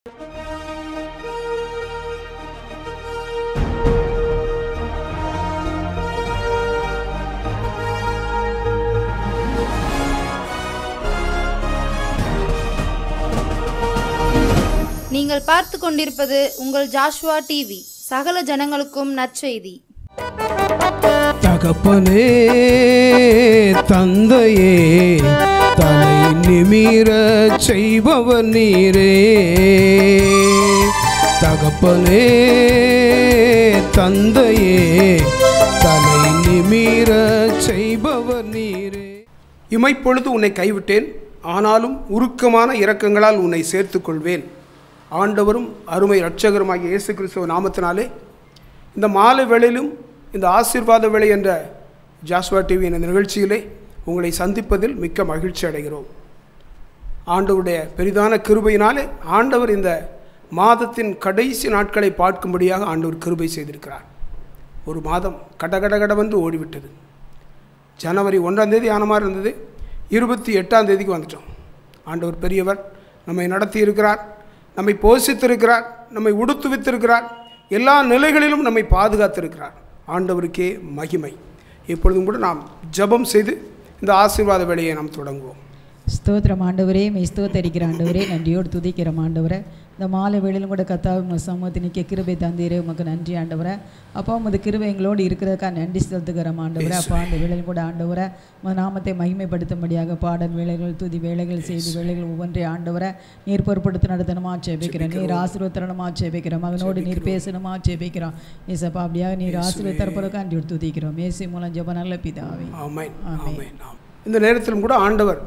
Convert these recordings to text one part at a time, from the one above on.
நீங்கள் பார்த்து கொண்டிருப்பது உங்கள் ஜாஷ்வா டிவி. சகல ஜனங்களுக்கும் நற்செய்தி. தகப்பனே, தந்தையே, தலை நிமிர செய்பவர் நீரே. தகப்பனே, தந்தையே, தலை நிமிர செய்பவர் நீரே. இமைப்பொழுது உன்னை கைவிட்டேன், ஆனாலும் உருக்கமான இரக்கங்களால் உன்னை சேர்த்துக் கொள்வேன். ஆண்டவரும் அருமை இரட்சகருமாகிய இயேசு கிறிஸ்துவ நாமத்தினாலே இந்த மாலை வேளையிலும் இந்த ஆசீர்வாத வேளை என்ற ஜாஷ்வா டிவி என்ற நிகழ்ச்சியிலே உங்களை சந்திப்பதில் மிக்க மகிழ்ச்சி அடைகிறோம். ஆண்டவருடைய பெரிதான கிருபையினாலே ஆண்டவர் இந்த மாதத்தின் கடைசி நாட்களை பார்க்கும்படியாக ஆண்டவர் கிருபை செய்திருக்கிறார். ஒரு மாதம் கடகடகடவென்று ஓடிவிட்டது. ஜனவரி 1ஆம் தேதி ஆன மாதிரி இருந்தது. 28ஆம் தேதிக்கு வந்துட்டோம். ஆண்டவர் பெரியவர், நம்மை நடத்தி இருக்கிறார், நம்மை போஷித்திருக்கிறார், நம்மை உடுத்துவித்திருக்கிறார், எல்லா நிலைகளிலும் நம்மை பாதுகாத்திருக்கிறார். ஆண்டவருக்கே மகிமை. இப்பொழுதும் கூட நாம் ஜெபம் செய்து இந்த ஆசீர்வாத வேலையை நாம் தொடங்குவோம். ஸ்தோத்திரம் ஆண்டவரே, ஸ்தோத்தரிக்கிற ஆண்டவரே, நன்றியோடு துதிக்கிற ஆண்டவரே. இந்த மாலை வேளையிலும் கூட கர்த்தாவே உங்கள் சமூகத்தை நிற்க கிருபை தந்தீரே, உமக்கு நன்றி ஆண்டவரே. அப்பா உமது கிருபை எங்களோடு இருக்கிறதுக்காக நன்றி செலுத்துகிறோம் ஆண்டவரே. அப்பா அந்த வேளையில் கூட ஆண்டவரை உமது நாமத்தை மகிமைப்படுத்தும்படியாக பாடல் வேலைகள், துதி வேலைகள், செய்தி வேலைகள் ஒவ்வொன்றே ஆண்டவரை நீர் பொறுப்படுத்த நடத்தணுமா ஜெபிக்கிறேன். நீர் ஆசீர்வதித்தரணுமா ஜெபிக்கிறோம். மகனோடு நீர் பேசணுமா ஜெபிக்கிறோம். ஏசப்பா அப்படியாக நீர் ஆசீர்வதித்தரப்பதற்காக நன்றி துதிக்கிறோம். இயேசு மூலம் ஜெபம் நல்ல பிதாவே, ஆமென். இந்த நேரத்திலும் கூட ஆண்டவர்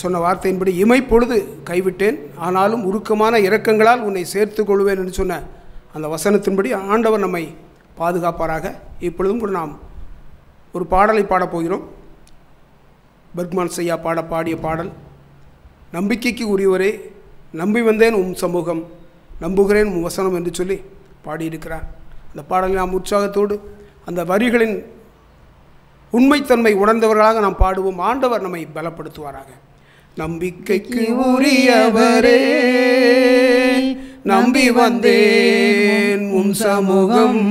சொன்ன வார்த்தையின்படி இமைப்பொழுது கைவிட்டேன், ஆனாலும் உருக்கமான இரக்கங்களால் உன்னை சேர்த்துக் கொள்வேன் என்று சொன்ன அந்த வசனத்தின்படி ஆண்டவர் நம்மை பாதுகாப்பாராக. இப்பொழுதும் கூட நாம் ஒரு பாடலை பாடப்போகிறோம். பெர்க்மான் ஐயா பாடிய பாடல், நம்பிக்கைக்கு உரியவரே, நம்பி வந்தேன் உம் சமூகம், நம்புகிறேன் உம் வசனம் என்று சொல்லி பாடியிருக்கிறார். அந்த பாடலை நாம் உற்சாகத்தோடு அந்த வரிகளின் உண்மைத்தன்மை உணர்ந்தவர்களாக நாம் பாடுவோம். ஆண்டவர் நம்மை பலப்படுத்துவாராக. நம்பிக்கைக்கு உரியவரே, நம்பி வந்தேன் உம் சமூகம்,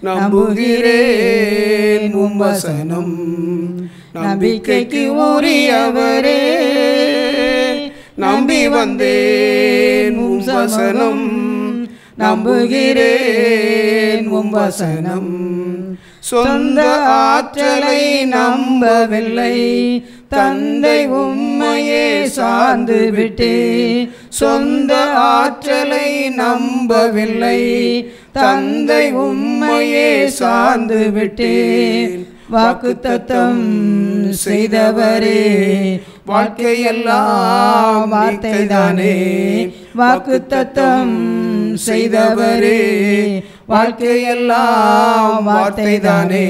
நம்புகிறேன் உம் வசனம். நம்பிக்கைக்கு உரியவரே, நம்பி வந்தேன் உம் வசனம், நம்புகிறேன் உம் வசனம். சொந்த ஆற்றலை நம்பவில்லை, தந்தை உம்மையே சார்ந்து விட்டேன். சொந்த ஆற்றலை நம்பவில்லை, தந்தை உம்மையே சார்ந்து விட்டேன். வாக்குத்தத்தம் செய்தவரே, வாழ்க்கையெல்லாம் வார்த்தைதானே. வாக்குத்தத்தம் செய்தவரே, வாழ்க்கையெல்லாம் வார்த்தைதானே.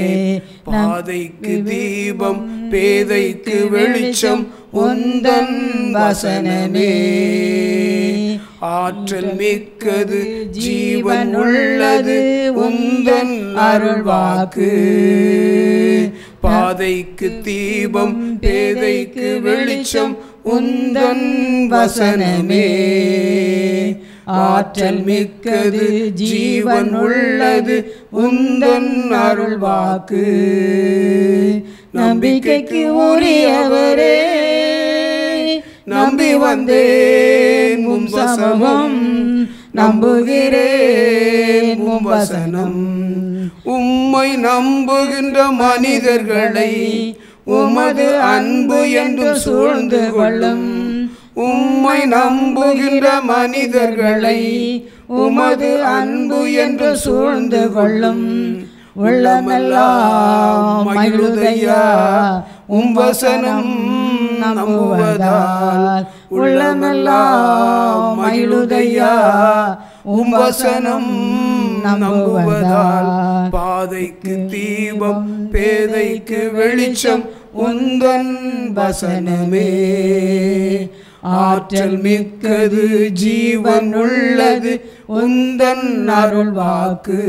பாதைக்கு தீபம், பேதைக்கு வெளிச்சம் உந்தன் வசனமே. ஆற்றல் மிக்கது, ஜீவன் உள்ளது உந்தன் அருள்வாக்கு. பாதைக்கு தீபம், பேதைக்கு வெளிச்சம் உந்தன் வசனமே. ஆற்றல் மிக்கது, ஜீவன் உள்ளது உந்தன் அருள்வாக்கு. நம்பிக்கைக்கு உரியவரே, நம்பி வந்தேன் உம் சமூகம், நம்புகிறேன் உம் வசனம். உம்மை நம்புகின்ற மனிதர்களை உமது அன்பு என்று சூழ்ந்து கொள்ளும். உம்மை நம்புகின்ற மனிதர்களை உமது அன்பு என்று சூழ்ந்து கொள்ளும். உள்ளமெல்லாம் மகிழுதையா உம் வசனம் நம்புவதால். உள்ளமெல்லாம் மகிழுதையா உம் வசனம் நம்புவதால். பாதைக்கு தீபம், பேதைக்கு வெளிச்சம் உந்தன் வசனமே. ஆற்றல் மிக்கது, ஜீவன் உள்ளது உந்தன் அருள்வாக்கு.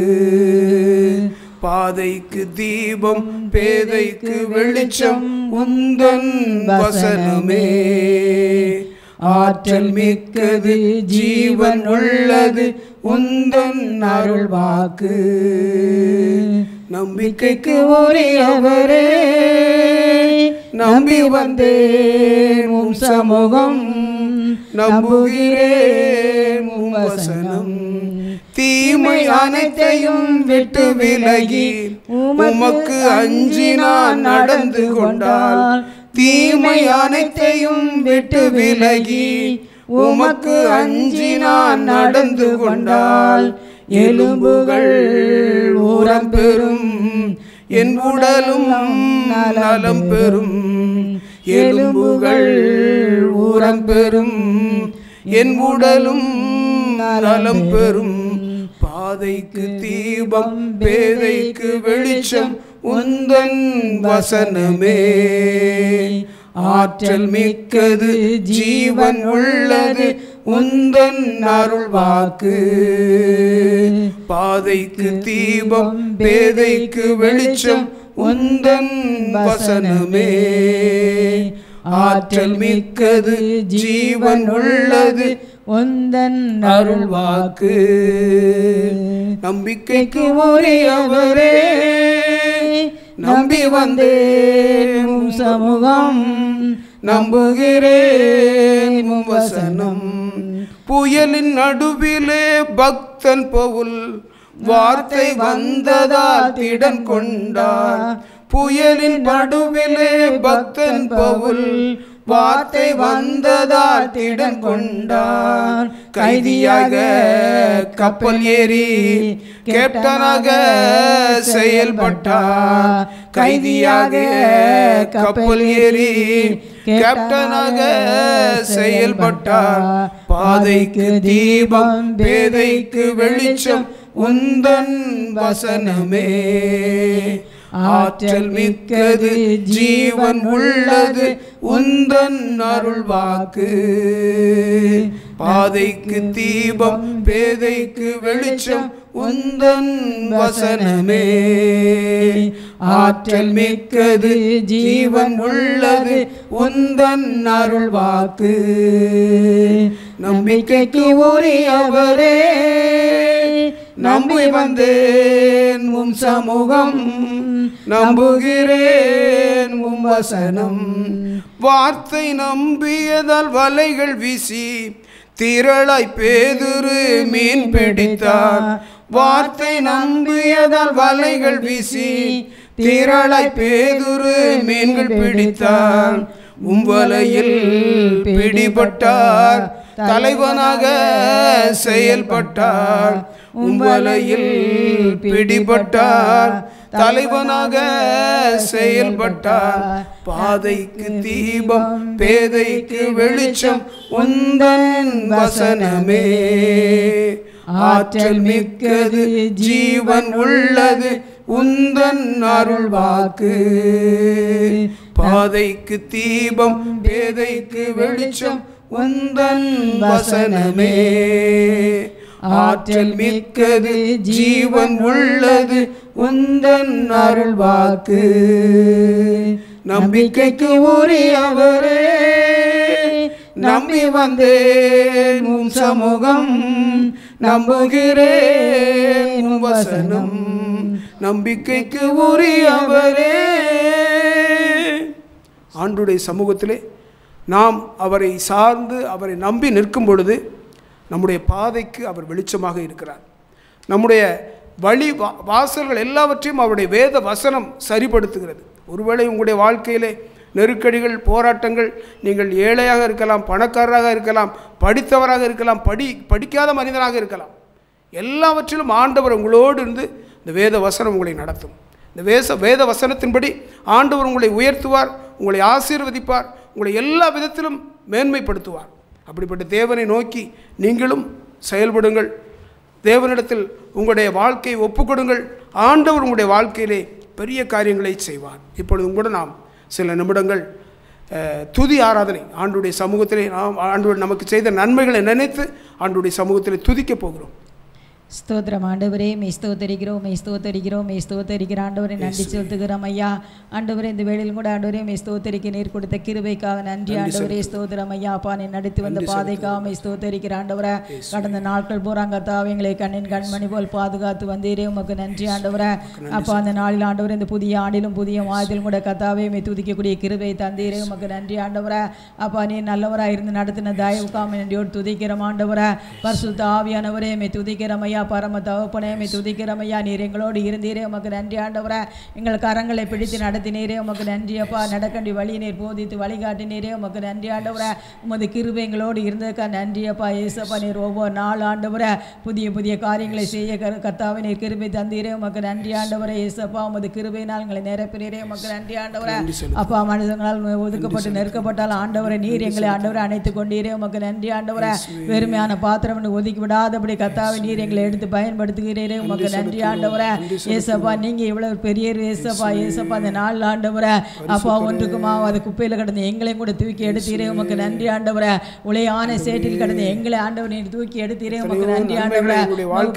பாதைக்கு தீபம், பேதைக்கு வெளிச்சம் உந்தன் வசனமே. ஆற்றல் மிக்கது ஜீவன் உள்ளது உந்தன் அருள் வாக்கு. நம்பிக்கைக்கு உரியவரே நம்பி வந்தேன் உம் சமூகம், நம்புகிறேன் உம் வசனம். தீமை அனைத்தையும் விட்டு விலகி உமக்கு அஞ்சி நான் நடந்து கொண்டால், தீமை அனைத்தையும் விட்டு விலகி உமக்கு அஞ்சி நான் நடந்து கொண்டால், எலும்புகள் ஊரம் பெறும் என் உடலும் நலம் பெறும். எலும்புகள் ஊரம் பெறும் என் உடலும் நலம் பெறும். பாதைக்கு தீபம் பேதைக்கு வெளிச்சம் உந்தன் வசனமே. ஆற்றல் மிக்கது ஜீவன் உள்ளது உந்தன் அருள் வாக்கு. பாதைக்கு தீபம் பேதைக்கு வெளிச்சம் உந்தன் வசனமே. ஆற்றல் மிக்கது ஜீவன் உள்ளது உந்தன் அருள் வாக்கு. நம்பிக்கைக்கு உரியவரே நம்பி வந்தேன் உம் சமூகம், நம்புகிறேன் உம் வசனம். புயலின் நடுவிலே பக்தன் பவுல் வார்த்தை வந்ததால் திடன் கொண்டார். புயலின் நடுவிலே பக்தன் பவுல் வார்த்தை வந்ததால் திடன் கொண்டார். கைதியாக கப்பல் ஏறி கேப்டனாக செயல்பட்டார். கைதியாக கப்பல் ஏறி கேப்டனாக செயல்பட்டார். பாதைக்கு தீபம் பேதைக்கு வெளிச்சம் உந்தன் வசனமே. ஆற்றல் மிக்கது ஜீவன் உள்ளது உந்தன் அருள் வாக்கு. பாதைக்கு தீபம் பேதைக்கு வெளிச்சம் உந்தன் வசனமே. ஆற்றல் மிக்கது ஜீவன் உள்ளது உந்தன் அருள் வாக்கு. நம்பிக்கைக்கு உரியவரே நம்பி வந்தேன் உம் சமூகம், நம்புகிறேன் உம் வசனம். வார்த்தை நம்பியதால் வலைகள் வீசி திரளாய் பேதுரு மீன் பிடித்தார். வார்த்தை நம்பியதால் வலைகள் வீசி திரளாய் பேதுரு மீன்கள் பிடித்தார். உம்வலையில் பிடிபட்டார் தலைவனாக செயல்பட்டார். உம்வலையில் பிடிபட்டார் தலைவனாக செயல்பட்டார். பாதைக்கு தீபம் பேதைக்கு வெளிச்சம் உந்தன் வசனமே. ஆற்றல் மிக்கது ஜீவன் உள்ளது உந்தன் அருள் வாக்கு. பாதைக்கு தீபம் பேதைக்கு வெளிச்சம் உந்தன் வசனமே. ஆற்றல் மிக்கது ஜீவன் உள்ளது உந்தன் அருள் வாக்கு. நம்பிக்கைக்கு உரியவரே நம்பி வந்தேன் உம் சமூகம், நம்புகிறேன் உம் வசனம். நம்பிக்கைக்கு உரியவரே. ஆண்டுடைய சமூகத்திலே நாம் அவரை சார்ந்து அவரை நம்பி நிற்கும் பொழுது நம்முடைய பாதைக்கு அவர் வெளிச்சமாக இருக்கிறார். நம்முடைய வழி வாசல்கள் எல்லாவற்றையும் அவருடைய வேத வசனம் சரிப்படுத்துகிறது. ஒருவேளை உங்களுடைய வாழ்க்கையிலே நெருக்கடிகள் போராட்டங்கள், நீங்கள் ஏழையாக இருக்கலாம், பணக்காரராக இருக்கலாம், படித்தவராக இருக்கலாம், படிக்காத மனிதனாக இருக்கலாம், எல்லாவற்றிலும் ஆண்டவர் உங்களோடு இருந்து இந்த வேத வசனம் உங்களை நடத்தும். இந்த வேத வசனத்தின்படி ஆண்டவர் உங்களை உயர்த்துவார், உங்களை ஆசீர்வதிப்பார், உங்களை எல்லா விதத்திலும் மேன்மைப்படுத்துவார். அப்படிப்பட்ட தேவனை நோக்கி நீங்களும் செயல்படுங்கள். தேவனிடத்தில் உங்களுடைய வாழ்க்கையை ஒப்புக்கொடுங்கள். ஆண்டவர் உங்களுடைய வாழ்க்கையிலே பெரிய காரியங்களை செய்வார். இப்பொழுது கூட நாம் சில நிமிடங்கள் துதி ஆராதனை ஆண்டுடைய சமூகத்திலே நாம் ஆண்டவர் நமக்கு செய்த நன்மைகளை நினைத்து ஆண்டுடைய சமூகத்திலே துதிக்கப் போகிறோம். ஸ்தோத்திரம் ஆண்டவரே, மெய் ஸ்தோத்தரிக்கிறோம், மெய் ஸ்தோத்தரிக்கிறோம், மெய் ஸ்தோத்தரிக்கிற ஆண்டவரே நன்றி செலுத்துகிறோம் ஐயா. ஆண்டவரே இந்த வேளையில் கூட ஆண்டவரே மெய் ஸ்தோத்தரிக்க நீர் கொடுத்த கிருபைக்காக நன்றி ஆண்டவரே. ஸ்தோத்திரம் ஐயா. அப்பா நீ நடத்தி வந்த பாதைக்காக மெய் ஸ்தோத்தரிக்கிற ஆண்டவரே. கடந்த நாட்கள் போறாங்கத்தாவே எங்களை கண்ணின் கண்மணி போல் பாதுகாத்து வந்தீரே, உமக்கு நன்றி ஆண்டவரே. அப்பா அந்த நாளில் ஆண்டவரே இந்த புதிய ஆண்டிலும் புதிய மாதத்திலும் கூட கத்தாவே மெய் துதிக்கக்கூடிய கிருபை தந்தீரே, உமக்கு நன்றி ஆண்டவரே. அப்பா நீ நல்லவராக இருந்து நடத்தின தயவுக்காக நன்றியோடு துதிக்கிறோம் ஆண்டவரே. பரிசுத்த ஆவியானவரே மெய் துதிக்கிறோம் ஐயா. பரம தகப்பனே மெய் துதிக்கிறோம் ஐயா. நீர் எங்களோடு இருந்தீரே, உமக்கு நன்றி ஆண்டவரே. எங்கள் கரங்களை பிடித்து நடத்தினீரே, உமக்கு நன்றி அப்பா. நடக்கண்டி வழி நீர் போதித்து வழிகாட்டினீரே, உமக்கு நன்றி ஆண்டவரே. உமது கிருபை எங்களோடு இருந்ததுக்கா நன்றி அப்பா. ஏசப்பா நீர் ஒவ்வொரு நாள் ஆண்டவரே புதிய புதிய காரியங்களை செய்ய கர்த்தாவே நீர் கிருபை தந்தீரே, உமக்கு நன்றி ஆண்டவரே. ஏசப்பா உமது கிருபையினால் எங்களை நிரப்பினீரே, உமக்கு நன்றி ஆண்டவரே. அப்பா மனிதர்களால் ஒதுக்கப்பட்டு நெருக்கப்பட்டால் ஆண்டவரை நீர் எங்களை ஆண்டவரை அணைத்து கொண்டீரே, உமக்கு நன்றி ஆண்டவரே. வெறுமையான பாத்திரம் ஒதுக்கி விடாதபடி கர்த்தாவே நீர் எங்களை எடுத்து பயன்படுத்துகிறீரே, உமக்கு நன்றி ஆண்டவரே. ஏசப்பா நீங்க இவ்வளவு பெரிய ஏசப்பா. ஏசப்பா அந்த நாள் ஆண்டவரே அப்பா ஒன்றுக்குமா அது குப்பையில் கிடந்து எங்களையும் கூட தூக்கி எடுத்தீரே, உமக்கு நன்றி ஆண்டவரே. உளையான சேற்றில் கிடந்து எங்களை ஆண்டவர் நீர் தூக்கி எடுத்தீரே, உமக்கு நன்றி ஆண்டவரே.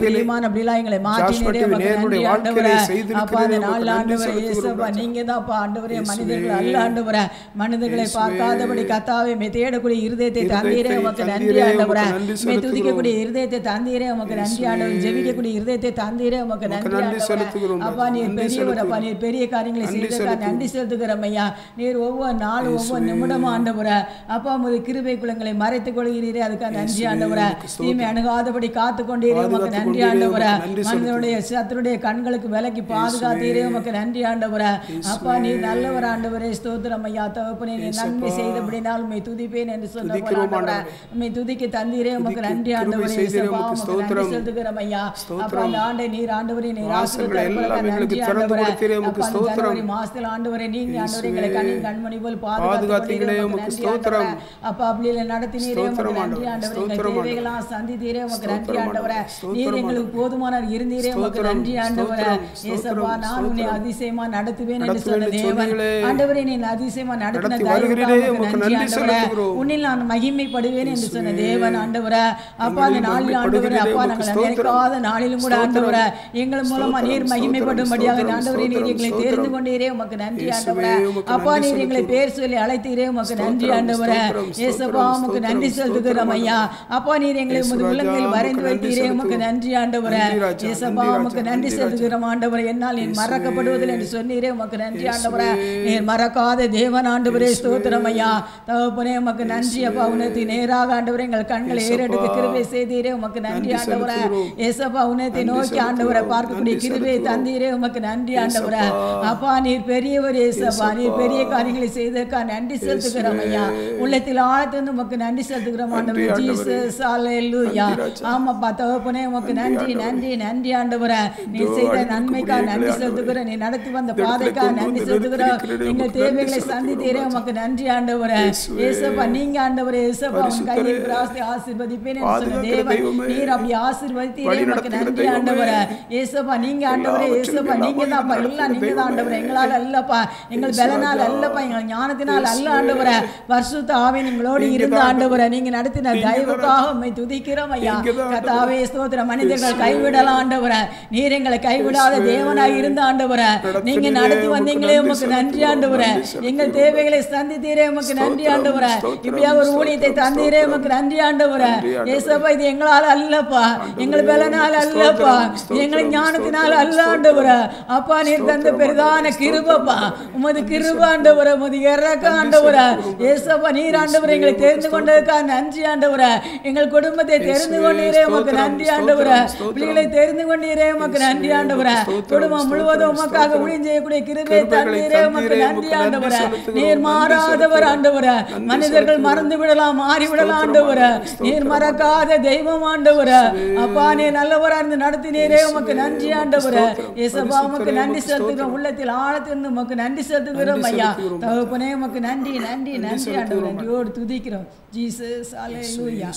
பிரியமான அப்படிலாம் எங்களை மாற்றினீரே, உமக்கு நன்றி ஆண்டவரே. அப்பா அந்த நாள் ஆண்டவரே ஏசப்பா நீங்க தான் அப்பா ஆண்டவரே, மனிதர்கள் அல்ல ஆண்டவரே. மனிதர்களை பார்க்காதபடி கர்த்தாவே மெய் தேடக்கூடிய இருதயத்தை தந்தீரே, உமக்கு நன்றி ஆண்டவரே. மெய் துதிக்கக்கூடிய இருதயத்தை தந்தீரே, உமக்கு நன்றி ஆண்டவரே. ஜெபிக்கக்கூடிய இருதயத்தை தந்தீரே, உமக்கு நன்றி ஆண்டவரே. அப்பா நீர் பெரியவர் அப்பா. நீர் பெரிய காரியங்களை செய்ததற்காக நன்றி செலுத்துகிறோம் ஐயா. நீர் ஒவ்வொரு நாளும் ஒவ்வொரு நிமிடமும் ஆண்டவரே அப்பா உமது கிருபை குலங்களை மறைத்துக் கொள்கிறீரே, அதுக்காக நன்றி ஆண்டவரே. தீமை அணுகாதபடி காத்து கொண்டீரே, உமக்கு நன்றி ஆண்டவரே. மனிதனுடைய சத்துருடைய கண்களுக்கு விலக்கி பாதுகாத்தீரே, உமக்கு நன்றி ஆண்டவரே. அப்பா நீர் நல்லவர் ஆண்டவரே. ஸ்தோத்திரம் ஐயா. தகப்பனே நீர் நன்மை செய்தபடினால் உம்மை துதிப்பேன் என்று சொன்ன ஆண்டவரே உம்மை துதிக்க தந்தீரே, உமக்கு நன்றி ஆண்டவரே. உமக்கு நன்றி செலுத்துகிறோம் ஐயா. அப்பா அந்த ஆண்டை நீர் ஆண்டவரே நீர் ஆசீர்வதிப்பதற்காக நன்றி ஆண்டவரே. அப்பா இந்த ஜனவரி மாசத்துல ஆண்டவரே நீங்க ஆண்டவரே எங்களை கண்ணின் கண்மணி போல் பாதுகாத்தீரே, உமக்கு நன்றி ஆண்டவரே. அப்பா அப்படியே நடத்தினீரே, உமக்கு நன்றி ஆண்டவரே. எங்கள் தேவைகளாம் சந்தித்தீரே, உமக்கு நன்றி ஆண்டவரே. நீர் எங்களுக்கு போதுமானவர் இருந்தீரே, உமக்கு நன்றி ஆண்டவரே. ஏசப்பா நான் உன்னை அதிசயமா நடத்துவேன் என்று சொன்ன தேவன் ஆண்டவரே நீ அதிசயமா நடத்தின தயவுக்காக உமக்கு நன்றி ஆண்டவரே. உன்னில் நான் மகிமைப்படுவேன் என்று சொன்ன தேவன் ஆண்டவரே. அப்பா அந்த நாளில் ஆண்டவரே அப்பா நாங்கள் நினைக்காத நாளிலும் கூட ஆண்டவரே எங்கள் மூலமா நீர் மகிமைப்படும்படியாக ஆண்டவரே நீர் எங்களை தெரிந்து கொண்டீரே, உமக்கு நன்றி ஆண்டவரே. அப்பா நீர் எங்களை பேர் சொல்லி அழைத்தீரே, உமக்கு நன்றி ஆண்டவரே. ஏசப்பா உமக்கு நன்றி செலுத்துகிறோம் ஐயா. அப்பா நீர் எங்களை உமது உள்ளங்களில் வரைந்து வைத்தீரே, உமக்கு நன்றி ஆண்டவரே. ஏசப்பா உமக்கு நன்றி செலுத்துகிறோம் ஆண்டவரே. என்னால் நீர் மறக்கப்படுவதில்லை என்று சொன்னீரே, உமக்கு நன்றி ஆண்டவரே. நீர் மறக்காத தேவன் ஆண்டவரே. ஸ்தோத்திரம் ஐயா. தகப்பனே உமக்கு நன்றி அப்பா. உன்னதி நேராக ஆண்டவரே எங்கள் கண்களை ஏறெடுக்க கிருபை செய்தீரே, உமக்கு நன்றி ஆண்டவரே. ஏசப்பா உன்னதி நோக்கி ஆண்டவரை பார்க்கக்கூடிய கிருபை தந்தீரே, உமக்கு நன்றி ஆண்டவரே. அப்பா நீர் பெரியவர் ஏசப்பா. நீர் பெரிய காரியங்களை செய்ததற்காக நன்றி செலுத்துகிறோம் ஐயா. உள்ளத்தில் ஆழத்திலிருந்து உமக்கு நன்றி செலுத்துகிறோம் ஆண்டவரே. ஜீசஸ் ஹல்லேலூயா. ஆமாப்பா தகப்பனே உமக்கு நன்றி நன்றி நன்றி ஆண்டவரே. நீர் செய்த நன்மைக்காக நன்றி செலுத்துகிறோம். நீ நடத்தி வந்த பாதைக்காக நன்றி செலுத்துகிறோம். எங்கள் தேவைகளை சந்தித்தீரே, உமக்கு நன்றி ஆண்டவரே. ஏசப்பா நீங்க ஆண்டவரே ஏசப்பா உன் கையில் பிராஸ்தி ஆசீர்வதிப்பேன் என்று சொன்ன தேவன் நீர் அப்படி ஆசீர்வதித்தீரே, உமக்கு நன்றி ஆண்டவரே. ஏசப்பா நீங்க ஆண்டவரே. ஏசப்பா நீங்க தான்ப்பா. எல்லாம் நீங்க தான் ஆண்டவரே. எங்களால் அல்லப்பா, எங்கள் பலனால் அல்லப்பா, எங்கள் ஞானத்தினால் அல்ல ஆண்டவரே. பரிசுத்த ஆவியின் எங்களோடு இருந்த ஆண்டவரே நீங்க நடத்தின தயவுக்காக உம்மை துதிக்கிறோம் ஐயா. கர்த்தாவே ஸ்தோத்திரம். மனிதர்கள் கைவிடலாம் ஆண்டவரே, நீர் எங்களை கைவிடாத தேவனாய் இருந்த ஆண்டவரே. நீங்க நடத்தி வந்தீங்களே, உமக்கு நன்றி ஆண்டவரே. எங்கள் தேவைகளை சந்தித்தீரே, உமக்கு நன்றி ஆண்டவரே. இப்படியா ஒரு ஊழியத்தை தந்தீரே, உமக்கு நன்றி ஆண்டவரே. ஏசப்பா இது எங்களால் அல்லப்பா, எங்கள் பலனால் அல்லப்பா, எங்களை ஞானத்தினால் அல்ல ஆண்டவரே. அப்பா நீர் தந்த பெரிதான கிருபப்பா, உமது கிருப ஆண்டவரே, உமது இறக்க ஆண்டவரே. ஏசப்பா நீர் ஆண்டவரே எங்களை தெரிந்து கொண்டதுக்காக நன்றி ஆண்டவரே. எங்கள் குடும்பத்தை தெரிந்து கொண்டீரே, உமக்கு நன்றி ஆண்டவரே. பிள்ளைகளை தெரிந்து கொண்டீரே, உமக்கு நன்றி ஆண்டவரே. குடும்பம் முழுவதும் உமக்காக ஊழியம் செய்யக்கூடிய கிருபை தந்தீரே, உமக்கு நன்றி ஆண்டவரே. நீர் மாறாதவர் ஆண்டவரே. மனிதர்கள் மறந்து விடலாம், மாறிவிடலாம் ஆண்டவரே. நீர் மறக்காத தெய்வம் ஆண்டவரே. அப்பா நீர் நல்லவரா இருந்து நடத்தினீரே, உமக்கு நன்றி ஆண்டவரே. ஏசப்பா உமக்கு நன்றி செலுத்துகிறோம். உள்ளத்தில் ஆழத்திலிருந்து உமக்கு நன்றி செலுத்துகிறோம் ஐயா. தகப்பனே உமக்கு நன்றி நன்றி நன்றி ஆண்டவரே. நன்றியோடு துதிக்கிறோம். ஜீசஸ் ஹல்லேலூயா.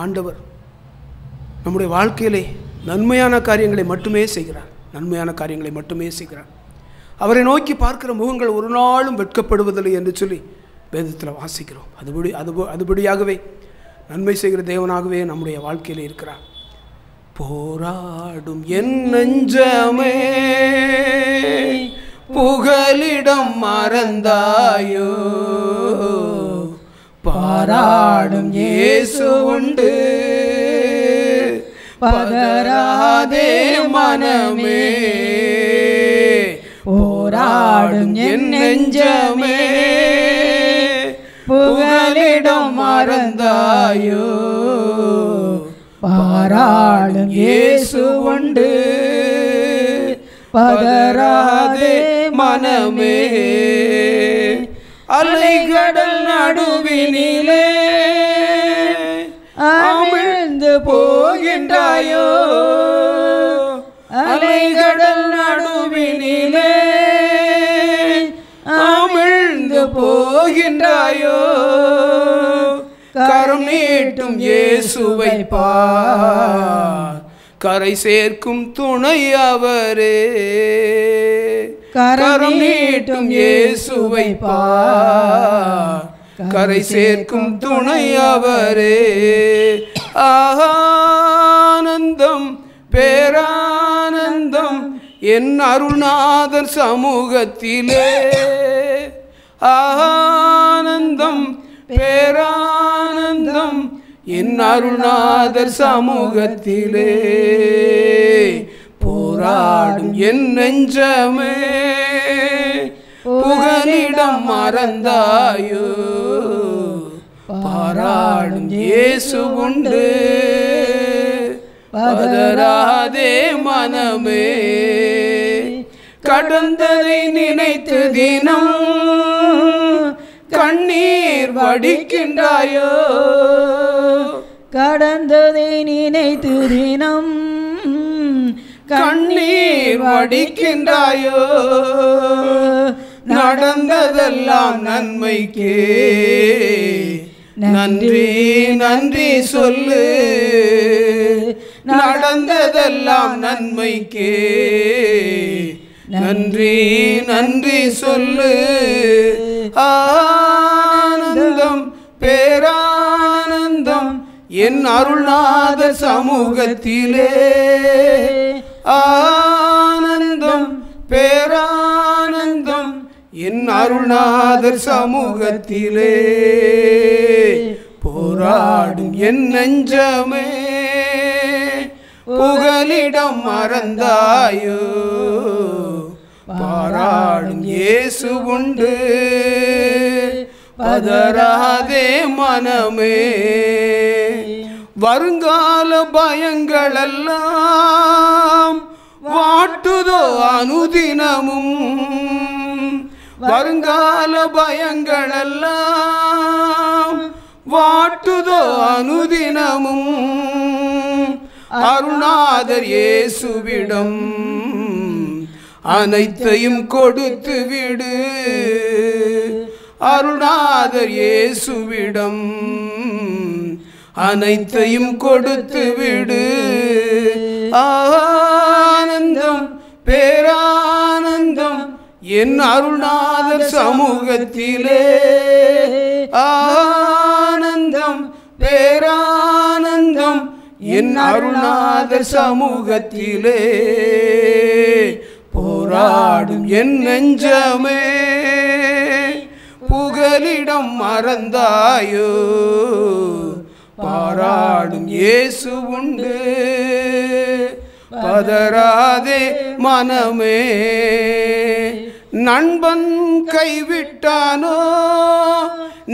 ஆண்டவர் நம்முடைய வாழ்க்கையிலே நன்மையான காரியங்களை மட்டுமே செய்கிறார். நன்மையான காரியங்களை மட்டுமே செய்கிறார். அவரை நோக்கி பார்க்கிற முகங்கள் ஒரு நாளும் வெட்கப்படுவதில்லை என்று சொல்லி வேதத்தில் வாசிக்கிறோம். அதுபடியாகவே நன்மை செய்கிற தேவனாகவே நம்முடைய வாழ்க்கையில் இருக்கிறார். போராடும் என் நெஞ்சமே புகலிடம் மறந்தாயோ, பாராடும் இயேசு உண்டு பதறாதே மனமே. போராடும் என் நெஞ்சமே புகலிடம் மறந்தாயோ, பாராடும் இயேசு உண்டு பதறாதே மனமே. அலைகடல் நடுவினிலே அமிழ்ந்து போகின்றாயோ, அலைகடல் நடுவினிலே அமிழ்ந்து போகின்றாயோ, கரம் நீட்டும் இயேசுவை பார், கரை சேர்க்கும் துணை அவரே. கரம் நீட்டும் இயேசுவை பார், கரை சேர்க்கும் துணை அவரே. ஆனந்தம் பேரானந்தம் என் அருள்நாதர் சமூகத்திலே, ஆனந்தம் பேரானந்தம் என் அருள்நாதர் சமூகத்திலே. போராடும் என் நெஞ்சமே புகலிடம் மறந்தாயோ, பாராடும் இயேசு உண்டு பதறாதே மனமே. கடந்ததை நினைத்து தினம் கண்ணீர் வடிக்கின்றாயோ, கடந்ததை நினைத்து தினம் கண்ணீர் வடிக்கின்றாயோ, நடந்ததெல்லாம் நன்மைக்கே நன்றி நன்றி சொல்லு, நடந்ததெல்லாம் நன்மைக்கே நன்றி நன்றி சொல்லு. ஆனந்தம் பேரானந்தம் என் அருள்நாதர் சமூகத்திலே, ஆனந்தம் பேரானந்தம் என் அருள்நாதர் சமூகத்திலே. போராடும் என் நெஞ்சமே புகலிடம் மறந்தாயோ, பாராடும் இயேசு உண்டு பதறாதே மனமே. வருங்கால பயங்களெல்லாம் வாட்டுதோ அனுதினமும், வருங்கால பயங்களெல்லாம் வாட்டுதோ அனுதினமும், அருள்நாதர் இயேசுவிடம் அனைத்தையும் கொடுத்து விடு, அருள்நாதர் இயேசுவிடம் அனைத்தையும் கொடுத்து விடு. ஆனந்தம் பேரானந்தம் என் அருள்நாதர் சமூகத்திலே, ஆனந்தம் பேரானந்தம் என் அருள்நாதர் சமூகத்திலே. போராடும் என் நெஞ்சமே புகலிடம் மறந்தாயோ, பாராடும் இயேசு உண்டு பதறாதே மனமே. நண்பன் கைவிட்டானோ,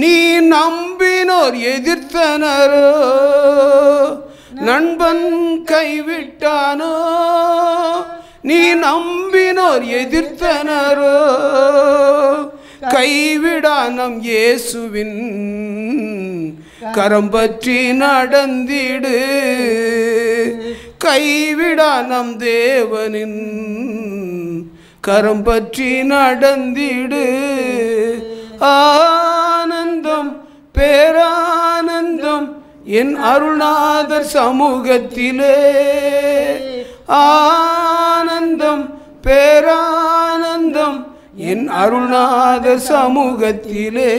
நீ நம்பினோர் எதிர்த்தனரோ, நண்பன் கைவிட்டானோ, நீ நம்பினோர் எதிர்த்தனரோ, கைவிடா நம் இயேசுவின் கரம் பற்றி நடந்திடு, கைவிடா நம் தேவனின் கரம் பற்றி நடந்திடு. ஆனந்தம் பேரானந்தம் என் அருள்நாதர் சமூகத்திலே, ஆனந்தம் பேரானந்தம் என் அருள்நாதர் சமூகத்திலே.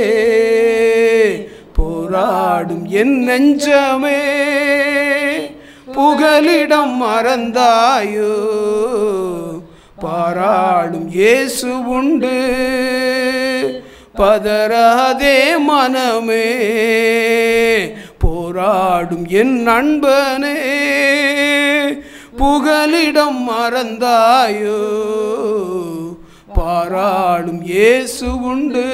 போராடும் என் நெஞ்சமே புகலிடம் மறந்தாயோ, பாராளும் இயேசு உண்டு, பதறாதே மனமே, போராடும் என் நண்பனே. புகலிடம் மறந்தாயோ, பாராளும் இயேசு உண்டு,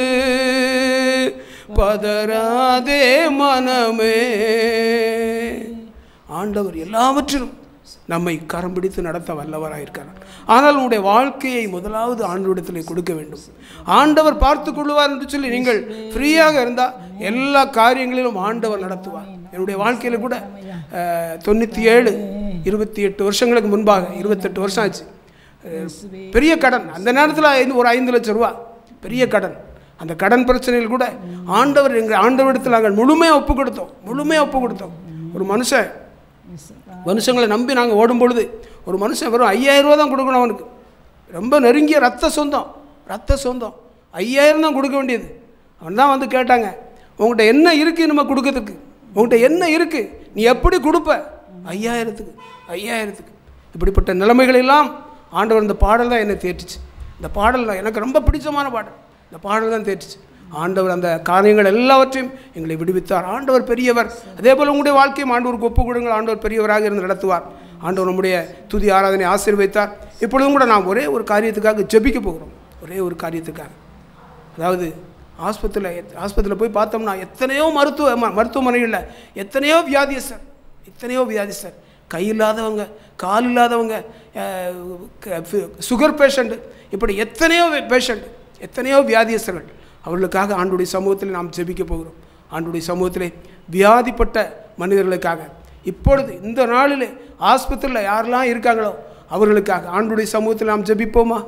பதறாதே மனமே. ஆண்டவர் எல்லாவற்றிலும் நம்மை கரம் பிடித்து நடத்த வல்லவராயிருக்கிறார். ஆனால் உங்களுடைய வாழ்க்கையை முதலாவது ஆண்டவரிடத்தில் கொடுக்க வேண்டும். ஆண்டவர் பார்த்து கொள்வார் என்று சொல்லி நீங்கள் ஃப்ரீயாக இருந்தால் எல்லா காரியங்களிலும் ஆண்டவர் நடத்துவார். என்னுடைய வாழ்க்கையில் கூட 97 28 வருஷங்களுக்கு முன்பாக 28 வருஷம் ஆச்சு. பெரிய கடன், அந்த நேரத்தில் ஒரு 5 லட்சம் ரூபா பெரிய கடன். அந்த கடன் பிரச்சனையில் கூட ஆண்டவரிடத்தில் நாங்கள் முழுமையாக ஒப்பு கொடுத்தோம். ஒரு மனுஷங்களை நம்பி நாங்கள் ஓடும் பொழுது ஒரு மனுஷன் வெறும் 5000 ரூபா தான் கொடுக்கணும். அவனுக்கு ரொம்ப நெருங்கிய ரத்த சொந்தம் 5000 தான் கொடுக்க வேண்டியது. அவன் தான் வந்து கேட்டாங்க, உங்கள்கிட்ட என்ன இருக்குது நம்ம கொடுக்கறதுக்கு, உங்கள்கிட்ட என்ன இருக்குது, நீ எப்படி கொடுப்ப? 5000க்கு. இப்படிப்பட்ட நிலைமைகளெல்லாம் ஆண்டவர் இந்த பாடல் தான் என்னை தேற்றுச்சு. இந்த பாடல் தான் எனக்கு ரொம்ப பிடிச்சமான பாடல். இந்த பாடல் தான் தேற்றுச்சு. ஆண்டவர் அந்த காரியங்கள் எல்லாவற்றையும் எங்களை விடுவித்தார். ஆண்டவர் பெரியவர். அதே போல் உங்களுடைய வாழ்க்கையும் ஆண்டவருக்கு ஒப்பு கொடுங்கள். ஆண்டவர் பெரியவராக இருந்து நடத்துவார். ஆண்டவர் நம்முடைய துதி ஆராதனை ஆசீர்வதித்தார். இப்பொழுதும் கூட நாம் ஒரே ஒரு காரியத்துக்காக ஜெபிக்க போகிறோம். ஒரே ஒரு காரியத்துக்காக, அதாவது ஆஸ்பத்திரியில் போய் பார்த்தோம்னா எத்தனையோ மருத்துவமனைகளில் எத்தனையோ வியாதிஸ்தர், கை இல்லாதவங்க, கால் இல்லாதவங்க, சுகர் பேஷண்ட்டு, இப்படி எத்தனையோ வியாதிஸ்தர்கள். அவர்களுக்காக ஆண்டவருடைய சமூகத்தில் நாம் ஜெபிக்க போகிறோம். ஆண்டவருடைய சமூகத்திலே வியாதிப்பட்ட மனிதர்களுக்காக இப்பொழுது இந்த நாளிலே ஆஸ்பத்திரியில் யாரெல்லாம் இருக்காங்களோ அவர்களுக்காக ஆண்டவருடைய சமூகத்தில் நாம் ஜெபிப்போமா?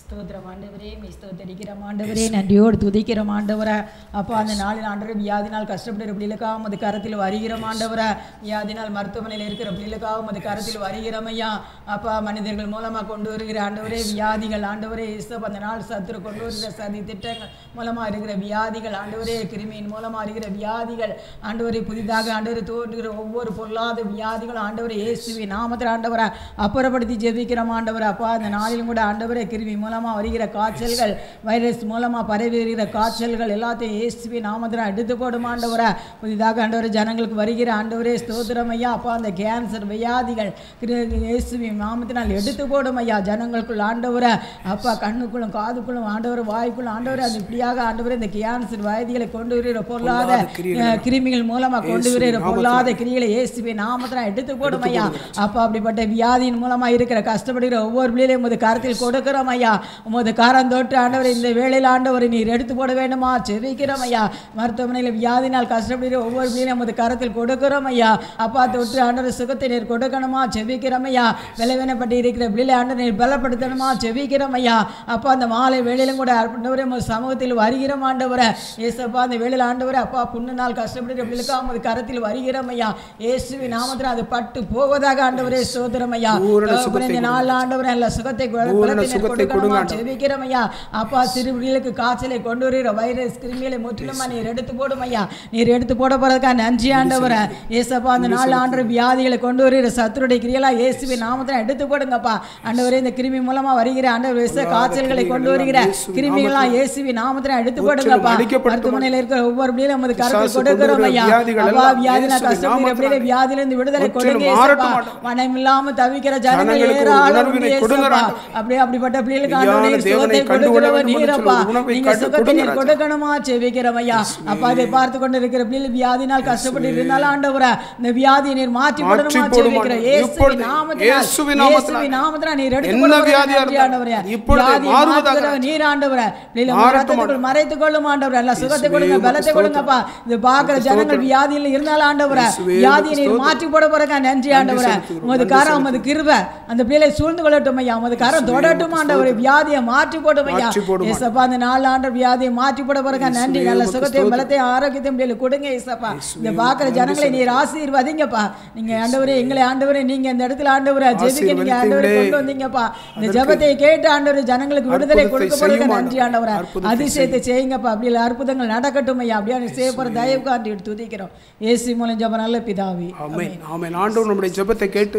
ஸ்தோத்திரம் ஆண்டவரே, ஸ்தோத்திரிக்கிறோம் ஆண்டவரே, நன்றியோடு துதிக்கிறோம் ஆண்டவரே. அப்போ அந்த நாளில் ஆண்டவரே வியாதினால் கஷ்டப்படுற பிள்ளைகளுக்காக உமது கரத்தில் வருகிறோம் ஆண்டவரே. வியாதினால் மருத்துவமனையில் இருக்கிற பிள்ளைகளுக்காக உமது கரத்தில் வருகிறோம் ஐயா. அப்பா, மனிதர்கள் மூலமாக கொண்டு வருகிற ஆண்டவரே வியாதிகள், ஆண்டவரே இயேசுவே, அந்த நாள் சத்துரு கொண்டு வருகிற சதி திட்டங்கள் மூலமாக இருக்கிற வியாதிகள், ஆண்டவரே கிருமியின் மூலமாக இருக்கிற வியாதிகள், ஆண்டவரே புதிதாக ஆண்டவரை தோன்றுகிற ஒவ்வொரு பொருளாத வியாதிகளும் ஆண்டவரே இயேசுவின் நாமத்தில் ஆண்டவரை அப்புறப்படுத்தி ஜெபிக்கிறோம் ஆண்டவரை. அப்பா, அந்த நாளிலும் கூட ஆண்டவரே கிருமி மூலமாக வருகிற காய்ச்சல்கள், வைரஸ் மூலமாக பரவி வருகிற காய்ச்சல்கள் எல்லாத்தையும் இயேசுவின் நாமத்தில் எடுத்து போடும் ஆண்டவரை. புதிதாக ஆண்டவரை ஜனங்களுக்கு வருகிற ஆண்டவரே ஸ்தோத்திரம் ஐயா. அப்பா, அந்த கேன்சர் வியாதிகள் இயேசுவின் நாமத்தினால் எடுத்து போடும் ஐயா ஜனங்களுக்குள் ஆண்டவரை. அப்பா, கண்ணுக்குள்ளும் காதுக்குள்ளும் ஆண்டவர் வாய்க்குள்ளும் ஆண்டவரை அது இப்படியாக ஆண்டவரை இந்த கேன்சர் வியாதிகளை கொண்டு வருகிற பொருளாத கிருமிகள் மூலமாக கொண்டு வருகிற பொருளாத கிரிகளை இயேசுவின் நாமத்தினால் எடுத்து போடும் ஐயா. அப்பா, அப்படிப்பட்ட வியாதியின் மூலமாக இருக்கிற கஷ்டப்படுகிற ஒவ்வொரு பிள்ளைகளையும் உமது கரத்தில் கொடுக்கிறோம் ஐயா. உமது காரம் தொட்டு ஆண்டவர் இந்த வேளையில் ஆண்டவர் நீர் எடுத்து போட வேண்டுமா செபிக்கிறோம் ஐயா. மருத்துவமனையில் வியாதினால் கஷ்டப்படுகிற ஒவ்வொரு பிள்ளையும் உமது கரத்தில் கொடுக்கிறோம் ஐயா. அப்பா, தொட்டு ஆண்டவர் சுகத்தை நீர் கொடுக்கணுமா செபிக்கிறோம் ஐயா. விளைவினப்பட்டு இருக்கிற பிள்ளைகளை ஆண்டவர் நீர் பலப்படுத்தணுமா செபிக்கிறோம் ஐயா. அப்பா, அந்த மாலை வேளையிலும் கூட ஆண்டவரே உமது சமூகத்தில் வருகிறோம் ஆண்டவரை. ஏசப்பா, அந்த வேளையில் ஆண்டவரை அப்பா புண்ணு நாள் கஷ்டப்படுகிற பிள்ளைக்காக உமது கரத்தில் வருகிறோம் ஐயா. இயேசுவின் நாமத்தில் அது பட்டு போவதாக ஆண்டவரே ஸ்தோத்திரம் ஐயா. இந்த நாள் ஆண்டவரே எல்லா சுகத்தை கொடுக்கணுமா ஜெபிக்கிறோம் ஐயா. அப்பா, சிறு பிள்ளைகளுக்கு காய்ச்சலை கொண்டு வருகிற வைரஸ் கிருமிகளை முற்றிலுமா நீர் எடுத்து போடும் ஐயா. நீர் எடுத்து போட போறதுக்காக நன்றி ஆண்டவரை. ஏசப்பா, அந்த நாலு ஆண்டு வியாதிகளை கொண்டு வருகிற சத்துருடைய கிரியலா இயேசுவின் நாமத்தில் எடுத்து போடுங்கப்பா ஆண்டவரே. இந்த கிருமி மூலமா வருகிற ஆண்டவர் விஷ காய்ச்சல்களை கொண்டு வருகிற கிருமிகளா இயேசுவின் நாமத்தில் எடுத்து போடுங்கப்பா. மருத்துவமனையில் இருக்கிற ஒவ்வொரு பிள்ளைகளும் உமது கரத்தில் கொடுக்கிறோம் ஐயா. அப்பா, வியாதினா கஷ்டப்படுகிற பிள்ளைகளை வியாதியிலிருந்து விடுதலை கொடுங்க ஏசப்பா. மனம் இல்லாம தவிக்கிற ஜனங்கள் ஏராளம் ஏசப்பா. அப்படிப்பட்ட பிள்ளைகளுக்கு சுகத்தை கொடுக்கிறவர் நீரப்பா. நீங்க சுகத்தை நீர் கொடுக்கணுமா செபிக்கிறோம் ஐயா. அப்பா, இதை பார்த்து கொண்டு இருக்கிற பிள்ளைகள் வியாதினால் கஷ்டப்பட்டு இருந்தாலும் ஆண்டவரே இந்த வியாதியை நீர் மாற்றி போடணுமா செபிக்கிற இயேசுவின் நாமத்தினால் நீர் எடுத்து போடுவீர் ஆண்டவரே. வியாதி மாற்றுகிறவர் நீர் ஆண்டவரே. பிள்ளைகளை மறைத்துக் கொள்ளும் ஆண்டவரே. எல்லா சுகத்தை கொடுங்க, பலத்தை கொடுங்கப்பா. இது பார்க்கிற ஜனங்கள் வியாதியில் இருந்தாலும் ஆண்டவரே வியாதியை நீர் மாற்றி போட போறக்கா நன்றி ஆண்டவரே. உமது கரம், உமது கிருபை அந்த பிள்ளைகளை சூழ்ந்து கொள்ளட்டும் ஐயா. உமது கரம் தொடட்டும் ஆண்டவரே. வியாதியை மாற்றி போடும் ஐயா. ஏசப்பா அந்த 4 ஆண்டவர் வியாதியை மாற்றி போட போறங்க. நன்றி. நல்ல சுகத்தையும் பலத்தையும் ஆரோக்கியத்தையும் முடியல கொடுங்க ஏசப்பா. இந்த பார்க்குற ஜனங்களை நீர் ஆசீர்வதிங்கப்பா. நீங்க ஆண்டவரே எங்களை ஆண்டவரே நீங்க இந்த இடத்துல ஆண்டவரே ஜெபிக்க நீங்க ஆண்டவரே கொண்டு வந்தீங்கப்பா. இந்த ஜெபத்தை கேட்டு ஆண்டவரே ஜனங்களுக்கு விடுதலை கொடுக்க போறதுக்கு நன்றி ஆண்டவரே. அதிசயத்தை செய்யுங்கப்பா. அப்படி அற்புதங்கள் நடக்கட்டும் ஐயா. அப்படியே செய்ய போற தயவுக்காண்டி துதிக்கிறோம் இயேசு மூலம் ஜெபம் நல்ல பிதாவே. ஆமென் ஆமென். ஆண்டவர் நம்முடைய ஜெபத்தை கேட்டு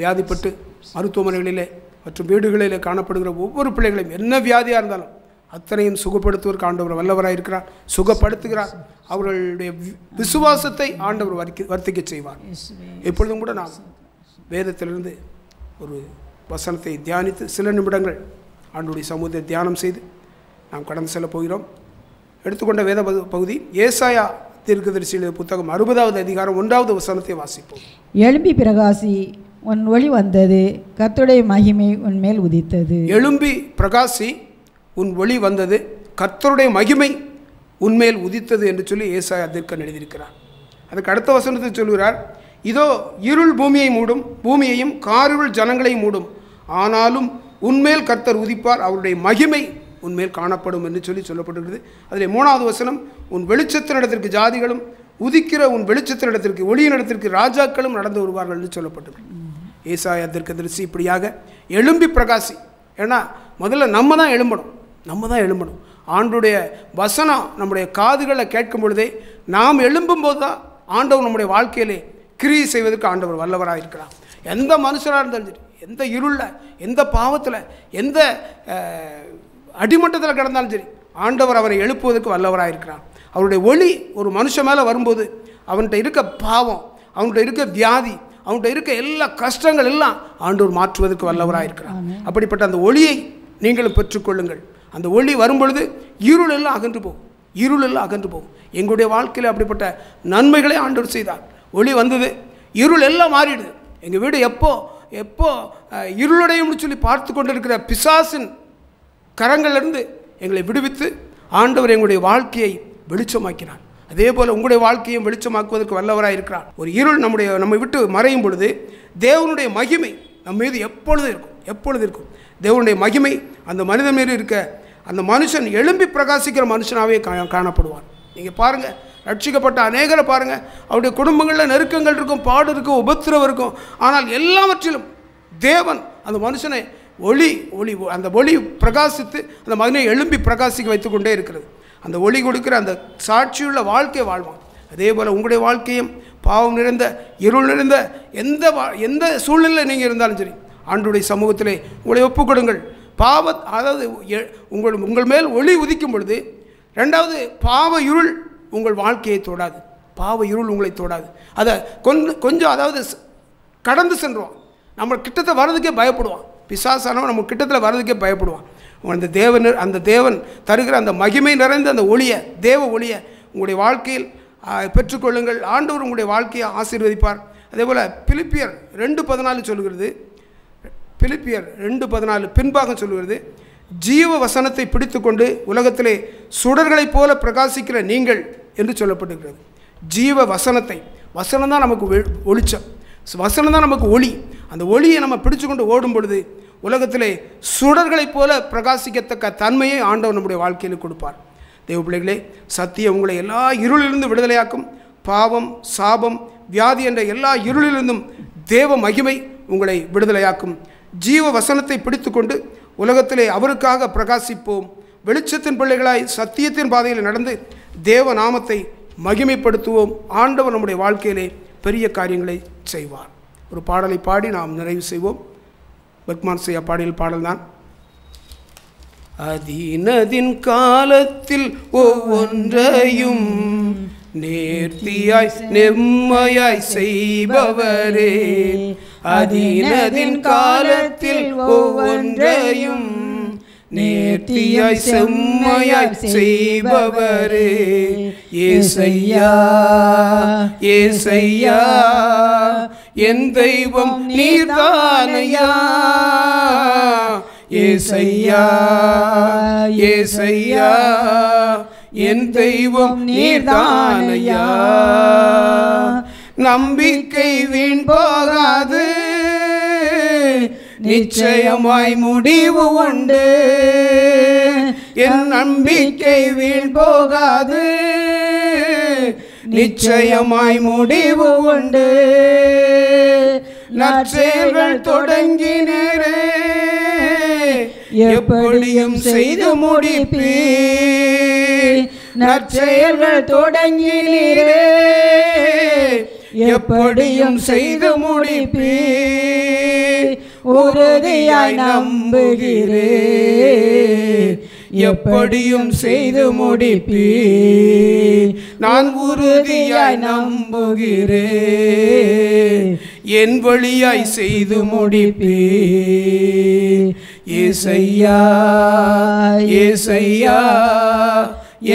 வியாதிப்பட்டு மருத்துவமனைகளிலே மற்றும் வீடுகளிலே காணப்படுகிற ஒவ்வொரு பிள்ளைகளையும் என்ன வியாதியாக இருந்தாலும் அத்தனையும் சுகப்படுத்துவதற்கு ஆண்டவர் வல்லவராக இருக்கிறார், சுகப்படுத்துகிறார். அவர்களுடைய விசுவாசத்தை ஆண்டவர் வர்த்திக்க செய்வார். எப்பொழுதும் கூட நாம் வேதத்திலிருந்து ஒரு வசனத்தை தியானித்து சில நிமிடங்கள் ஆண்டவருடைய சமூகத்தை தியானம் செய்து நாம் கடந்து செல்ல போகிறோம். எடுத்துக்கொண்ட வேத பகுதி ஏசாயா தீர்க்கதரிசியின் புத்தகம் 60வது அதிகாரம் 1வது வசனத்தை வாசிப்போம். எழும்பி பிரகாசி, உன் ஒளி வந்தது, கர்த்தருடைய மகிமை உன்மேல் உதித்தது. எழும்பி பிரகாசி, உன் ஒளி வந்தது, கர்த்தருடைய மகிமை உன்மேல் உதித்தது என்று சொல்லி ஏசாயா தீர்க்கன் எழுதியிருக்கிறார். அதுக்கு அடுத்த வசனத்தை சொல்கிறார், இதோ இருள் பூமியை மூடும், பூமியையும் காரிருள் ஜனங்களை மூடும், ஆனாலும் உன்மேல் கர்த்தர் உதிப்பார், அவருடைய மகிமை உன்மேல் காணப்படும் என்று சொல்லி சொல்லப்பட்டிருக்கிறது. அதில் 3வது வசனம், உன் வெளிச்சத்தினிடத்திற்கு ஜாதிகளும் உதிக்கிற உன் வெளிச்சத்தினிடத்திற்கு ஒளியினிடத்திற்கு ராஜாக்களும் நடந்து வருவார்கள் என்று சொல்லப்பட்டிருக்கு. ஏசாயா தீர்க்கதரிசி இப்படியாக எழும்பி பிரகாசி. ஏன்னா முதல்ல நம்ம தான் எழும்பணும். ஆண்டுடைய வசனம் நம்முடைய காதுகளை கேட்கும் பொழுதே நாம் எழும்பும் போது தான் ஆண்டவர் நம்முடைய வாழ்க்கையிலே கிரியை செய்வதற்கு ஆண்டவர் வல்லவராக இருக்கிறார். எந்த மனுஷராக இருந்தாலும் சரி, எந்த இருளில், எந்த பாவத்தில், எந்த அடிமட்டத்தில் கிடந்தாலும் சரி, ஆண்டவர் அவரை எழுப்புவதற்கு வல்லவராக இருக்கிறார். அவருடைய ஒளி ஒரு மனுஷன் மேலே வரும்போது அவன்கிட்ட இருக்க பாவம், அவன்கிட்ட இருக்க வியாதி, அவன்கிட்ட இருக்க எல்லா கஷ்டங்கள் எல்லாம் ஆண்டவர் மாற்றுவதற்கு வல்லவராக இருக்கிறார். அப்படிப்பட்ட அந்த ஒளியை நீங்களும் பெற்றுக்கொள்ளுங்கள். அந்த ஒளி வரும்பொழுது இருள் எல்லாம் அகன்று போகும். எங்களுடைய வாழ்க்கையில் அப்படிப்பட்ட நன்மைகளை ஆண்டவர் செய்தார். ஒளி வந்தது, இருள் எல்லாம் மாறிடுது. எங்கள் வீடு எப்போ இருளுடையும்னு சொல்லி பார்த்து கொண்டிருக்கிற பிசாசின் கரங்களிலிருந்து எங்களை விடுவித்து ஆண்டவர் எங்களுடைய வாழ்க்கையை வெளிச்சமாக்கினார். அதே போல் உங்களுடைய வாழ்க்கையும் வெளிச்சமாக்குவதற்கு வல்லவராக இருக்கிறார். ஒரு இருள் நம்மை விட்டு மறையும் பொழுது தேவனுடைய மகிமை நம் மீது எப்பொழுது இருக்கும். தேவனுடைய மகிமை அந்த மனிதன் மீது இருக்க அந்த மனுஷன் எழும்பி பிரகாசிக்கிற மனுஷனாகவே காணப்படுவார். நீங்கள் பாருங்கள், ரட்சிக்கப்பட்ட அநேகரை பாருங்கள், அவருடைய குடும்பங்களில் நெருக்கங்கள் இருக்கும், பாடு இருக்கும், உபத்திரவம் இருக்கும். ஆனால் எல்லாவற்றிலும் தேவன் அந்த மனுஷனை அந்த ஒளி பிரகாசித்து அந்த மகனை எழும்பி பிரகாசிக்க வைத்து கொண்டே இருக்கிறது. அந்த ஒளி கொடுக்கிற அந்த சாட்சியுள்ள வாழ்க்கை வாழ்வான். அதே போல் உங்களுடைய வாழ்க்கையும் பாவம் நிறைந்த இருள் நிறைந்த எந்த சூழ்நிலையில் நீங்கள் இருந்தாலும் சரி, ஆண்டவருடைய சமூகத்திலே உங்களை ஒப்புக்கொடுங்கள். அதாவது உங்கள் மேல் ஒளி உதிக்கும் பொழுது, ரெண்டாவது பாவ இருள் உங்கள் வாழ்க்கையை தொடாது. உங்களை தொடாது. அதை கொஞ்சம் அதாவது கடந்து சென்றுவான். நம்ம கிட்டத்தை வர்றதுக்கே பயப்படுவான். பிசாசானவன் நம்ம கிட்டத்தில் வர்றதுக்கே பயப்படுவான். அந்த தேவன் தருகிற அந்த மகிமை நிறைந்த அந்த தேவ ஒளியை உங்களுடைய வாழ்க்கையில் பெற்றுக்கொள்ளுங்கள். ஆண்டவர் உங்களுடைய வாழ்க்கையை ஆசீர்வதிப்பார். அதே போல் பிலிப்பியர் 2:14 சொல்கிறது. பிலிப்பியர் 2:14 பின்பாகம் சொல்கிறது, ஜீவ வசனத்தை பிடித்து கொண்டு உலகத்திலே சுடர்களைப் போல பிரகாசிக்கிற நீங்கள் என்று சொல்லப்பட்டிருக்கிறது. ஜீவ வசனம் தான் நமக்கு வெளிச்சம், வசனம் தான் நமக்கு ஒளி. அந்த ஒளியை நம்ம பிடிச்சு கொண்டு ஓடும் பொழுது உலகத்திலே சுடர்களைப் போல பிரகாசிக்கத்தக்க தன்மையை ஆண்டவர் நம்முடைய வாழ்க்கையில் கொடுப்பார். தேவ பிள்ளைகளே, சத்தியம் உங்களை எல்லா இருளிலிருந்து விடுதலையாக்கும். பாவம், சாபம், வியாதி என்ற எல்லா இருளிலிருந்தும் தேவ மகிமை உங்களை விடுதலையாக்கும். ஜீவ வசனத்தை பிடித்து கொண்டு உலகத்திலே அவருக்காக பிரகாசிப்போம். வெளிச்சத்தின் பிள்ளைகளாய் சத்தியத்தின் பாதையில் நடந்து தேவ நாமத்தை மகிமைப்படுத்துவோம். ஆண்டவர் நம்முடைய வாழ்க்கையிலே பெரிய காரியங்களை செய்வார். ஒரு பாடலை பாடி நாம் நிறைவு செய்வோம். பெர்க்மான் செய்ய பாடல்தான். அதீனதின் காலத்தில் ஒவ்வொன்றையும் நேர்த்தியாய் நெம்மையாய் செய்பவரே, அதீனதின் காலத்தில் ஒவ்வொன்றையும் நேர்த்தியாய் செம்மையாய் செய்பவரே, ஏசையா ஏசையா என் தெய்வம் நீர்தானையா, ஏசையா ஏசையா என் தெய்வம் நீர்தானையா. நம்பிக்கை வீண் போகாது, நிச்சயமாய் முடிவு உண்டு. என் நம்பிக்கை வீண் போகாது, நிச்சயமாய் முடிவு உண்டு. நற்செயல்கள் தொடங்கினீரே, எப்படியும் செய்து முடிப்பீர். நற்செயல்கள் தொடங்கினீரே, எப்படியும் செய்து முடிப்பீர். உறுதியாய் நம்புகிறேன், எப்படியும் செய்து முடிப்பீர். நான் உறுதியாய் நம்புகிறேன், என் வழியாய் செய்து முடிப்பீர். ஏசையா ஏசையா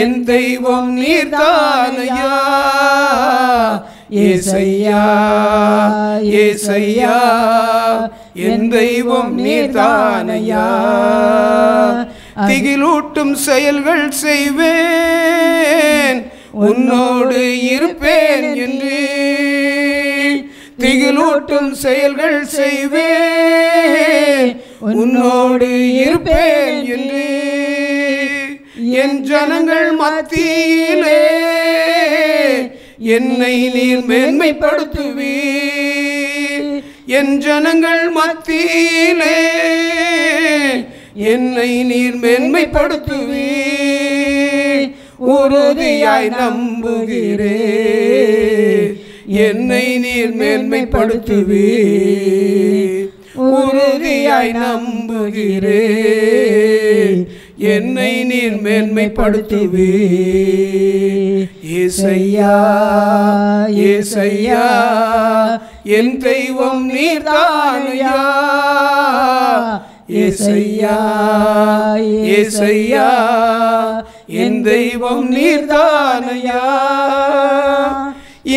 என் தெய்வம் நீர்தானையா. ஏசையா ஏசையா என் தெய்வம் நீர்தானையா. திகிலூட்டும் செயல்கள் செய்வேன், உன்னோடு இருப்பேன் என்று. திகிலூட்டும் செயல்கள் செய்வேன், உன்னோடு இருப்பேன் என்று. என் ஜனங்கள் மத்தியிலே என்னை நீர் மேன்மைப்படுத்துவீர். என் ஜனங்கள் மத்தியிலே என்னை நீர் மேன்மைப்படுத்துவீர். உறுதியாய் நம்புகிறேன், என்னை நீர் மேன்மைப்படுத்துவீர். உறுதியாய் நம்புகிறேன், என்னை நீர் மேன்மைப்படுத்துவீர். ஏசையா ஏசையா என் தெய்வம் நீர்தானையா. ஏசையா ஏசையா என் தெய்வம் நீர்தானையா.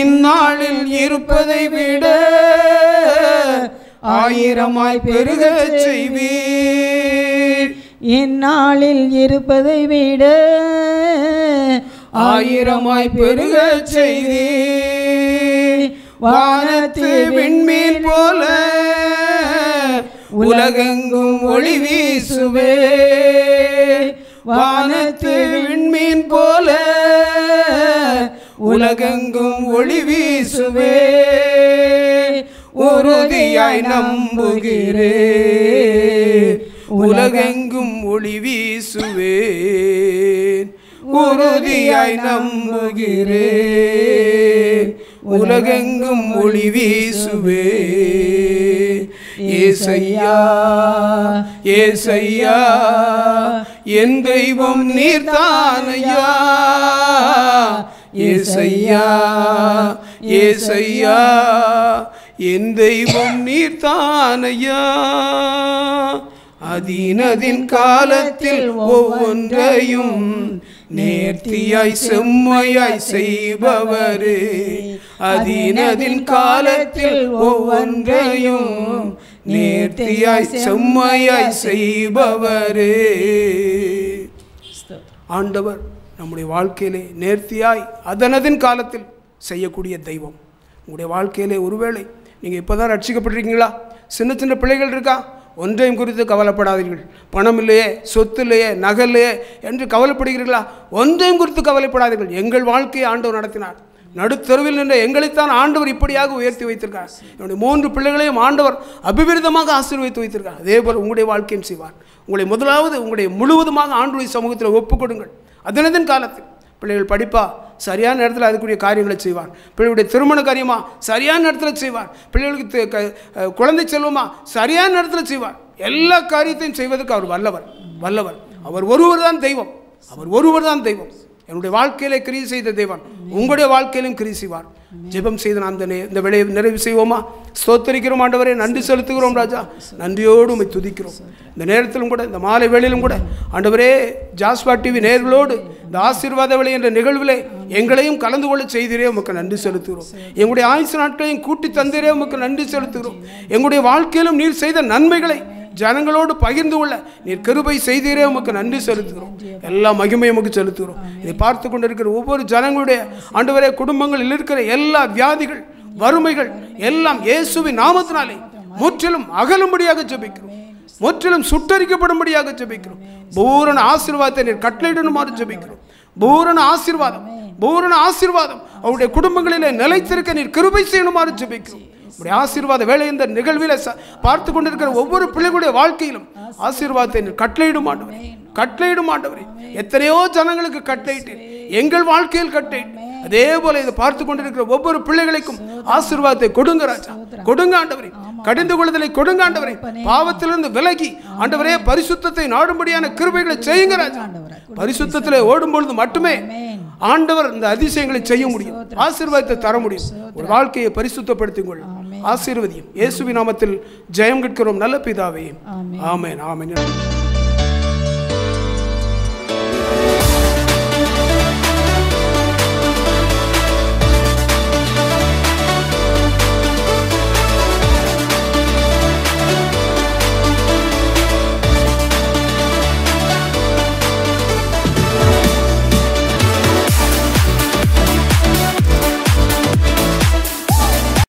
இந்நாளில் இருப்பதை விட ஆயிரமாய் பெருகச் செய்வீர். இந்நாளில் இருப்பதை விட ஆயிரமாய் பெருகச் செய்வீர். வானத்து விண்மீன் போல உலகெங்கும் ஒளி வீசுவே. வானத்து விண்மீன் போல உலகெங்கும் ஒளி வீசுவே. உறுதியாய் நம்புகிறேன், உலகெங்கும் ஒளி வீசுவேன். உறுதியாய் நம்புகிறேன், உலகெங்கும் ஒளி வீசுவேன். ஏசையா ஏசையா என் தெய்வம் நீர்தானையா. ஏசையா ஏசையா என் தெய்வம் நீர்தானையா. அதீனதின் காலத்தில் ஒவ்வொன்றையும் நேர்த்தியாய் செம்மையாய் செய்பவரே. அதீனதின் காலத்தில் ஒவ்வொன்றையும் நேர்த்தியாய் செம்மையாய் செய்பவரே. ஆண்டவர் நம்முடைய வாழ்க்கையிலே நேர்த்தியாய் அதனதின் காலத்தில் செய்யக்கூடிய தெய்வம். உங்களுடைய வாழ்க்கையிலே ஒருவேளை நீங்கள் இப்போ தான் ரட்சிக்கப்பட்டிருக்கீங்களா, சின்ன சின்ன பிள்ளைகள் இருக்கா, ஒன்றையும் குறித்து கவலைப்படாதீர்கள். பணம் இல்லையே, சொத்து இல்லையே, நகை இல்லையே என்று கவலைப்படுகிறீர்களா, ஒன்றையும் குறித்து கவலைப்படாதீர்கள். எங்கள் வாழ்க்கையை ஆண்டவர் நடத்தினார். நடுத்தருவில் நின்ற எங்களைத்தான் ஆண்டவர் இப்படியாக உயர்த்தி வைத்திருக்கார். என்னுடைய 3 பிள்ளைகளையும் ஆண்டவர் அபிவிருத்தமாக ஆசீர்வதித்து வைத்திருக்கார். அதே போல் உங்களுடைய வாழ்க்கையும் செய்வார். உங்களை முதலாவது உங்களுடைய முழுவதுமாக ஆண்டவருடைய சமூகத்தில் ஒப்புக்கொடுங்கள். அதனதின் காலத்தில் பிள்ளைகள் படிப்பா, சரியான நேரத்தில் அதுக்குரிய காரியங்களை செய்வார். பிள்ளைகளுடைய திருமண காரியமா, சரியான நேரத்தில் செய்வார். பிள்ளைகளுக்கு குழந்தை செல்வமா, சரியான நேரத்தில் செய்வார். எல்லா காரியத்தையும் செய்வதற்கு அவர் வல்லவர். அவர் ஒருவர் தான் தெய்வம். அவர் ஒருவர் தான் தெய்வம். என்னுடைய வாழ்க்கையிலே கிரியை செய்த தெய்வம் உங்களுடைய வாழ்க்கையிலும் கிரியை செய்வார். ஜெபம் செய்து நாம் இந்த வேலையை நிறைவு செய்வோமா? ஸ்தோத்திரிக்கிறோம் ஆண்டவரே, நன்றி செலுத்துகிறோம் ராஜா. நன்றியோடு உம்மை துதிக்கிறோம். இந்த நேரத்திலும் கூட, இந்த மாலை வேளையிலும் கூட ஆண்டவரே, ஜாஸ்வா டிவி நேயர்களோடு இந்த ஆசீர்வாத வேலை என்ற நிகழ்விலே எங்களையும் கலந்து கொள்ள செய்திரே உமக்கு நன்றி செலுத்துகிறோம். எங்களுடைய ஆயுசு நாட்களையும் கூட்டி தந்திரே உமக்கு நன்றி செலுத்துகிறோம். எங்களுடைய வாழ்க்கையிலும் நீர் செய்த நன்மைகளை ஜனங்களோடு பகிர்ந்து கொள்ள நீர் கிருபை செய்தீரே உமக்கு நன்றி செலுத்துகிறோம். எல்லா மகிமையும் உமக்கு செலுத்துகிறோம். இதை பார்த்து கொண்டிருக்கிற ஒவ்வொரு ஜனங்களுடைய ஆண்டவரே குடும்பங்களில் இருக்கிற எல்லா வியாதிகள், வறுமைகள் எல்லாம் இயேசுவின் நாமத்தினாலே முற்றிலும் அகலும்படியாக ஜெபிக்கிறோம். முற்றிலும் சுட்டரிக்கப்படும்படியாக ஜெபிக்கிறோம். பூரண ஆசீர்வாதத்தை நீர் கட்டளையிடணுமாறு ஜெபிக்கிறோம். பூரண ஆசீர்வாதம், பூரண ஆசீர்வாதம் அவருடைய குடும்பங்களிலே நிலைத்திருக்க நீர் கிருபை செய்யணுமாறு ஜெபிக்கிறோம். உடைய ஆசீர்வாத வேலை இந்த நிகழ்வில் பார்த்து கொண்டிருக்கிற ஒவ்வொரு பிள்ளைகளுடைய வாழ்க்கையிலும் ஆசீர்வாதத்தை நீர் கட்டளையிடும் ஆண்டவரே, கட்டளையிடும் ஆண்டவரே. எத்தனையோ ஜனங்களுக்கு கட்டளையிட்டு எங்கள் வாழ்க்கையில் கட்டளையிட்டு அதே போல இதை பார்த்து கொண்டிருக்கிற ஒவ்வொரு பிள்ளைகளுக்கும் ஆசீர்வாதத்தை கொடுங்க ராஜா, கொடுங்க ஆண்டவரே. கடிந்து கொள்ளுதலை கொடுங்க ஆண்டவரே. பாவத்திலிருந்து விலகி ஆண்டவரே பரிசுத்தத்தை நாடும்படியான கிருபைகளை செய்யுங்க ராஜா. பரிசுத்தத்திலே ஓடும் பொழுது மட்டுமே ஆண்டவர் இந்த அதிசயங்களை செய்ய முடியும், ஆசீர்வாதத்தை தர முடியும். ஒரு வாழ்க்கையை பரிசுத்தப்படுத்திக் கொள்ள ஆசீர்வதியும். இயேசுவின் நாமத்தில் ஜெயம் கேட்கிறோம் நல்ல பிதாவே. ஆமென், ஆமென்.